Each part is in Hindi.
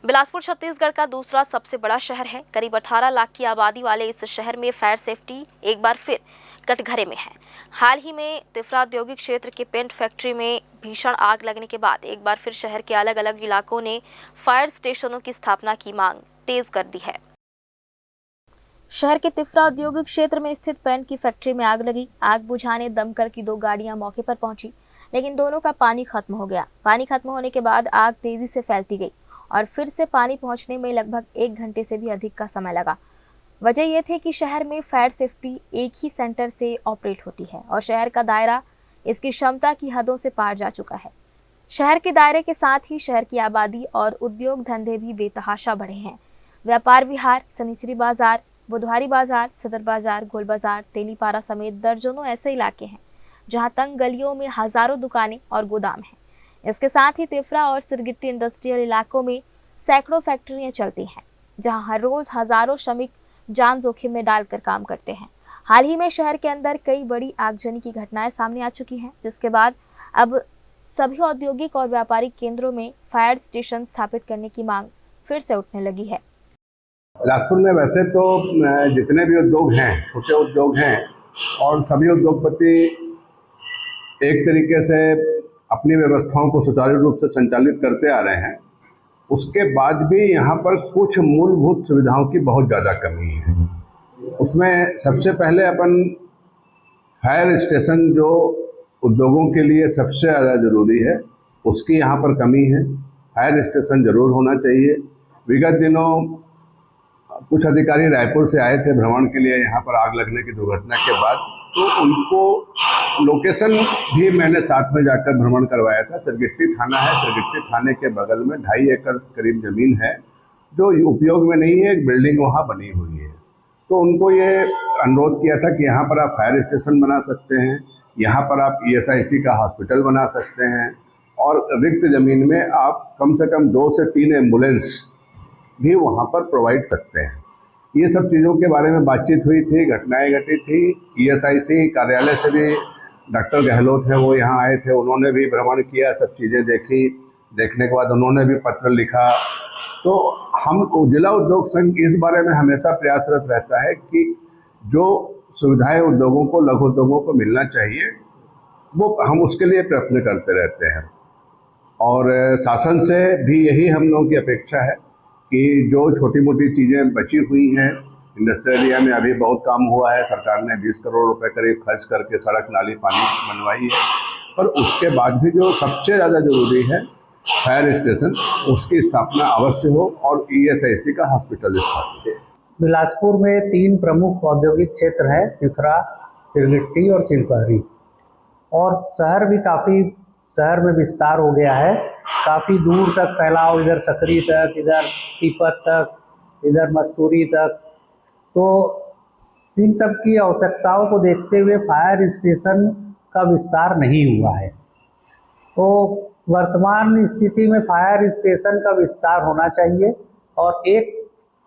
बिलासपुर छत्तीसगढ़ का दूसरा सबसे बड़ा शहर है। करीब 18 लाख की आबादी वाले इस शहर में फायर सेफ्टी एक बार फिर कटघरे में है। हाल ही में तिफरा औद्योगिक क्षेत्र के पेंट फैक्ट्री में भीषण आग लगने के बाद एक बार फिर शहर के अलग अलग इलाकों ने फायर स्टेशनों की स्थापना की मांग तेज कर दी है। शहर के तिफरा औद्योगिक क्षेत्र में स्थित पेंट की फैक्ट्री में आग लगी। आग बुझाने दमकल की 2 गाड़ियां मौके पर पहुंची, लेकिन दोनों का पानी खत्म हो गया। पानी खत्म होने के बाद आग तेजी से फैलती गई और फिर से पानी पहुंचने में लगभग 1 घंटे से भी अधिक का समय लगा। वजह यह थी कि शहर में फायर सेफ्टी एक ही सेंटर से ऑपरेट होती है और शहर का दायरा इसकी क्षमता की हदों से पार जा चुका है। शहर के दायरे के साथ ही शहर की आबादी और उद्योग धंधे भी बेतहाशा बढ़े हैं। व्यापार विहार, सनिचरी बाजार, बुधवारी बाजार, सदर बाजार, गोल बाजार, तेलीपारा समेत दर्जनों ऐसे इलाके हैं जहां तंग गलियों में हजारों दुकानें और गोदाम हैं। इसके साथ ही तिफरा और सिरगिट्टी इंडस्ट्रियल इलाकों में सैकड़ों फैक्ट्रियां चलती हैं, जहां हर रोज हजारों श्रमिक जान जोखिम में डालकर काम करते हैं। हाल ही में शहर के अंदर कई बड़ी आगजनी की घटनाएं सामने आ चुकी हैं, जिसके बाद अब सभी औद्योगिक और व्यापारिक केंद्रों में फायर स्टेशन स्थापित करने की मांग फिर से उठने लगी है। बिलासपुर में वैसे तो जितने भी उद्योग हैं, छोटे उद्योग हैं, और सभी उद्योगपति एक तरीके से अपनी व्यवस्थाओं को सुचारू रूप से संचालित करते आ रहे हैं। उसके बाद भी यहाँ पर कुछ मूलभूत सुविधाओं की बहुत ज़्यादा कमी है। उसमें सबसे पहले अपन फायर स्टेशन जो उद्योगों के लिए सबसे ज़्यादा ज़रूरी है, उसकी यहाँ पर कमी है। फायर स्टेशन ज़रूर होना चाहिए। विगत दिनों कुछ अधिकारी रायपुर से आए थे भ्रमण के लिए यहाँ पर आग लगने की दुर्घटना के बाद, तो उनको लोकेशन भी मैंने साथ में जाकर भ्रमण करवाया था। सिरगिट्टी थाना है, सिरगिट्टी थाने के बगल में 2.5 एकड़ करीब ज़मीन है जो उपयोग में नहीं है। एक बिल्डिंग वहाँ बनी हुई है, तो उनको ये अनुरोध किया था कि यहाँ पर आप फायर स्टेशन बना सकते हैं, यहाँ पर आप ESIC का हॉस्पिटल बना सकते हैं, और रिक्त ज़मीन में आप कम से कम 2 से 3 एम्बुलेंस भी वहाँ पर प्रोवाइड करते हैं। ये सब चीज़ों के बारे में बातचीत हुई थी, घटनाएं घटी थी। ESIC कार्यालय से भी डॉक्टर गहलोत हैं, वो यहाँ आए थे, उन्होंने भी भ्रमण किया, सब चीज़ें देखी। देखने के बाद उन्होंने भी पत्र लिखा। तो हम जिला उद्योग संघ इस बारे में हमेशा प्रयासरत रहता है कि जो सुविधाएं उद्योगों को, लघु उद्योगों को मिलना चाहिए, वो हम उसके लिए प्रयत्न करते रहते हैं। और शासन से भी यही हम लोगों की अपेक्षा है कि जो छोटी मोटी चीज़ें बची हुई हैं, इंडस्ट्रियल एरिया में अभी बहुत काम हुआ है। सरकार ने 20 करोड़ रुपए करीब खर्च करके सड़क, नाली, पानी बनवाई है, पर उसके बाद भी जो सबसे ज़्यादा ज़रूरी है फायर स्टेशन, उसकी स्थापना अवश्य हो और ESIC का हॉस्पिटल स्थापित हो। बिलासपुर में 3 प्रमुख औद्योगिक क्षेत्र हैं, तिफरा, सिरगिट्टी और चिलपहरी, और शहर में विस्तार हो गया है। काफ़ी दूर तक फैलाव, इधर सकरी तक, इधर सीपत तक, इधर मस्तूरी तक। तो इन सब की आवश्यकताओं को देखते हुए फायर स्टेशन का विस्तार नहीं हुआ है। तो वर्तमान स्थिति में फायर स्टेशन का विस्तार होना चाहिए और एक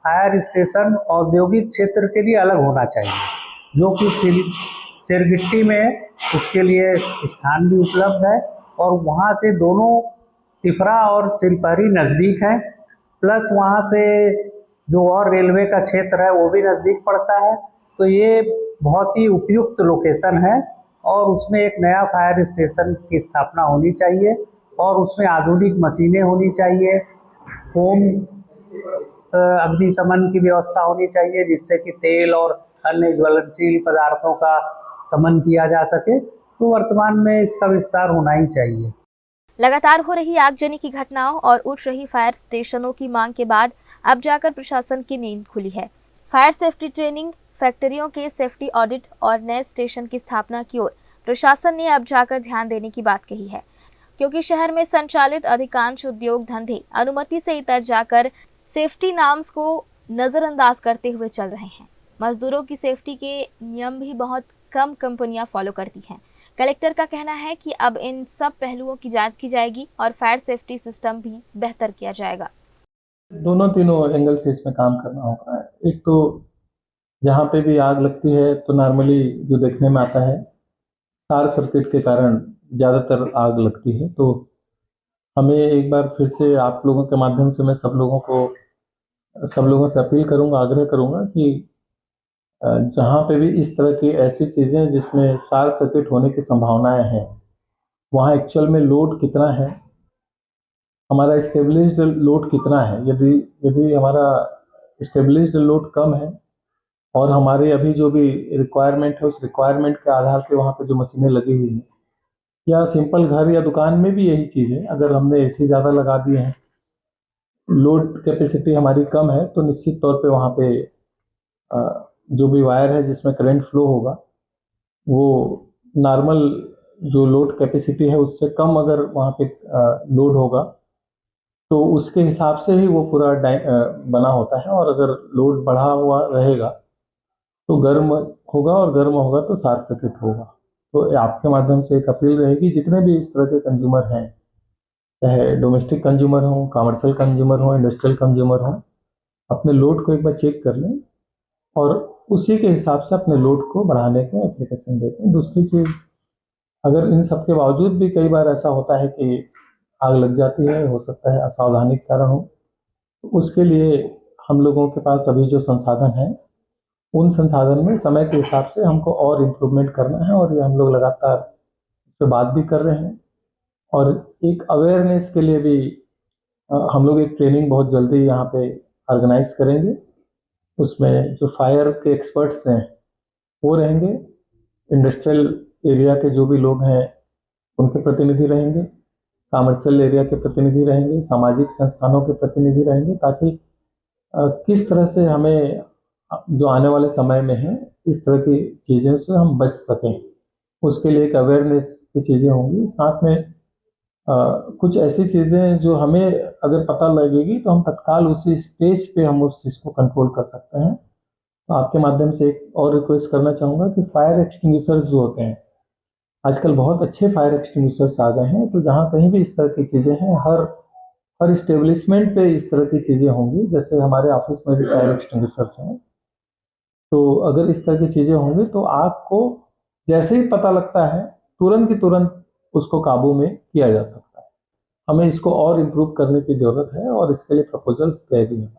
फायर स्टेशन औद्योगिक क्षेत्र के लिए अलग होना चाहिए, जो कि सिरगिट्टी में उसके लिए स्थान भी उपलब्ध है, और वहाँ से दोनों तिफरा और चिलपहरी नज़दीक हैं, प्लस वहाँ से जो और रेलवे का क्षेत्र है वो भी नज़दीक पड़ता है। तो ये बहुत ही उपयुक्त लोकेशन है और उसमें एक नया फायर स्टेशन की स्थापना होनी चाहिए और उसमें आधुनिक मशीनें होनी चाहिए, फोम अग्निशमन की व्यवस्था होनी चाहिए, जिससे कि तेल और अन्य ज्वलनशील पदार्थों का शमन किया जा सके। तो वर्तमान में इसका विस्तार होना ही चाहिए। लगातार हो रही आगजनी की घटनाओं और उठ रही फायर स्टेशनों की मांग के बाद अब जाकर प्रशासन की नींद खुली है। फायर सेफ्टी ट्रेनिंग, फैक्ट्रियों के सेफ्टी ऑडिट और नए स्टेशन की स्थापना की ओर प्रशासन ने अब जाकर ध्यान देने की बात कही है, क्योंकि शहर में संचालित अधिकांश उद्योग धंधे अनुमति से इतर जाकर सेफ्टी नॉर्म्स को नजरअंदाज करते हुए चल रहे हैं। मजदूरों की सेफ्टी के नियम भी बहुत कम कंपनियां फॉलो करती हैं। कलेक्टर का कहना है कि अब इन सब पहलुओं की जांच की जाएगी और फायर सेफ्टी सिस्टम भी बेहतर किया जाएगा। तीनों एंगल से इसमें काम करना होगा। एक तो जहाँ पे भी आग लगती है तो नॉर्मली जो देखने में आता है, शॉर्ट सर्किट के कारण ज़्यादातर आग लगती है। तो हमें एक बार फिर से आप लोगों के माध्यम से मैं सब लोगों से अपील करूंगा, आग्रह करूंगा कि जहाँ पे भी इस तरह की ऐसी चीज़ें जिसमें शॉर्ट सर्किट होने की संभावनाएं हैं, वहाँ एक्चुअल में लोड कितना है, हमारा स्टेबलिश्ड लोड कितना है। यदि यदि हमारा स्टेबलिश्ड लोड कम है और हमारे अभी जो भी रिक्वायरमेंट है, उस रिक्वायरमेंट के आधार पे वहाँ पे जो मशीनें लगी हुई हैं, या सिंपल घर या दुकान में भी यही चीज़ है, अगर हमने एसी ज़्यादा लगा दिए हैं, लोड कैपेसिटी हमारी कम है, तो निश्चित तौर पे वहाँ पे जो भी वायर है जिसमें करंट फ्लो होगा, वो नॉर्मल जो लोड कैपेसिटी है उससे कम अगर वहाँ पे लोड होगा, तो उसके हिसाब से ही वो पूरा बना होता है। और अगर लोड बढ़ा हुआ रहेगा तो गर्म होगा, और गर्म होगा तो शॉर्ट सर्किट होगा। तो आपके माध्यम से एक अपील रहेगी, जितने भी इस तरह के कंज्यूमर हैं, चाहे डोमेस्टिक कंज्यूमर हो, कमर्शियल कंज्यूमर हो, इंडस्ट्रियल कंज्यूमर हो, अपने लोड को एक बार चेक कर लें और उसी के हिसाब से अपने लोड को बढ़ाने के एप्लीकेशन देते हैं। दूसरी चीज़, अगर इन सब के बावजूद भी कई बार ऐसा होता है कि आग लग जाती है, हो सकता है असावधानी के कारण हो, तो उसके लिए हम लोगों के पास अभी जो संसाधन हैं, उन संसाधन में समय के हिसाब से हमको और इम्प्रूवमेंट करना है, और ये हम लोग लगातार इस पर बात भी कर रहे हैं। और एक अवेयरनेस के लिए भी हम लोग एक ट्रेनिंग बहुत जल्दी यहाँ पे ऑर्गेनाइज करेंगे। उसमें जो फायर के एक्सपर्ट्स हैं वो रहेंगे, इंडस्ट्रियल एरिया के जो भी लोग हैं उनके प्रतिनिधि रहेंगे, कमर्शियल एरिया के प्रतिनिधि रहेंगे, सामाजिक संस्थानों के प्रतिनिधि रहेंगे, ताकि किस तरह से हमें जो आने वाले समय में है इस तरह की चीज़ों से हम बच सकें, उसके लिए एक अवेयरनेस की चीज़ें होंगी। साथ में कुछ ऐसी चीज़ें जो हमें अगर पता लगेगी तो हम तत्काल उसी स्टेज पे हम उस चीज़ को कंट्रोल कर सकते हैं। तो आपके माध्यम से एक और रिक्वेस्ट करना चाहूँगा कि फायर एक्सटिंग्विशर्स जो होते हैं, आजकल बहुत अच्छे फायर एक्सटिंग्विशर्स आ गए हैं, तो जहाँ कहीं भी इस तरह की चीज़ें हैं, हर इस्टेब्लिशमेंट पे इस तरह की चीज़ें होंगी। जैसे हमारे ऑफिस में भी फायर एक्सटिंग्विशर्स हैं, तो अगर इस तरह की चीज़ें होंगी तो आग को जैसे ही पता लगता है, तुरंत की तुरंत उसको काबू में किया जा सकता है। हमें इसको और इम्प्रूव करने की ज़रूरत है, और इसके लिए प्रपोजल्स गए भी हैं।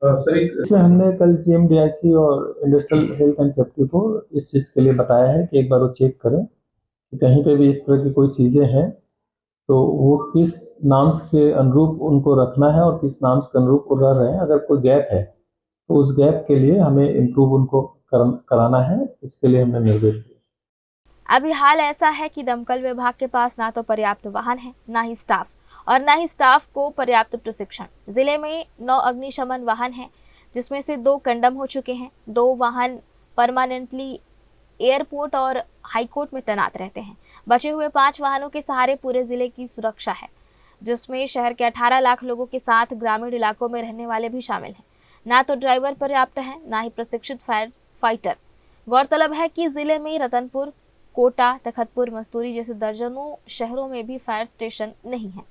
सर, इसमें हमने कल जीएमडीआईसी और इंडस्ट्रियल हेल्थ एंड सेफ्टी को इस चीज़ के लिए बताया है कि एक बार वो चेक करें कि कहीं पे भी इस तरह की कोई चीज़ें हैं तो वो किस नाम्स के अनुरूप उनको रखना है और किस नाम्स के अनुरूप वो रह रहे हैं। अगर कोई गैप है तो उस गैप के लिए हमें इम्प्रूव उनको कराना है, इसके लिए हमने निर्देश दिए। अभी हाल ऐसा है कि दमकल विभाग के पास ना तो पर्याप्त वाहन है, ना ही स्टाफ, और ना ही स्टाफ को पर्याप्त प्रशिक्षण। जिले में 9 अग्निशमन वाहन हैं, जिसमें से 2 कंडम हो चुके हैं। 2 वाहन परमानेंटली एयरपोर्ट और हाईकोर्ट में तैनात रहते हैं। बचे हुए 5 वाहनों के सहारे पूरे जिले की सुरक्षा है, जिसमें शहर के 18 लाख लोगों के साथ ग्रामीण इलाकों में रहने वाले भी शामिल हैं। ना तो ड्राइवर पर्याप्त है, ना ही प्रशिक्षित फायर फाइटर। गौरतलब है कि जिले में रतनपुर, कोटा, तखतपुर, मस्तूरी जैसे दर्जनों शहरों में भी फायर स्टेशन नहीं है।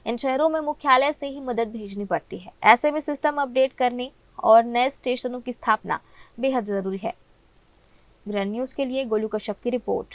इन शहरों में मुख्यालय से ही मदद भेजनी पड़ती है। ऐसे में सिस्टम अपडेट करने और नए स्टेशनों की स्थापना बेहद जरूरी है। ग्रैंड न्यूज के लिए गोलू कश्यप की रिपोर्ट।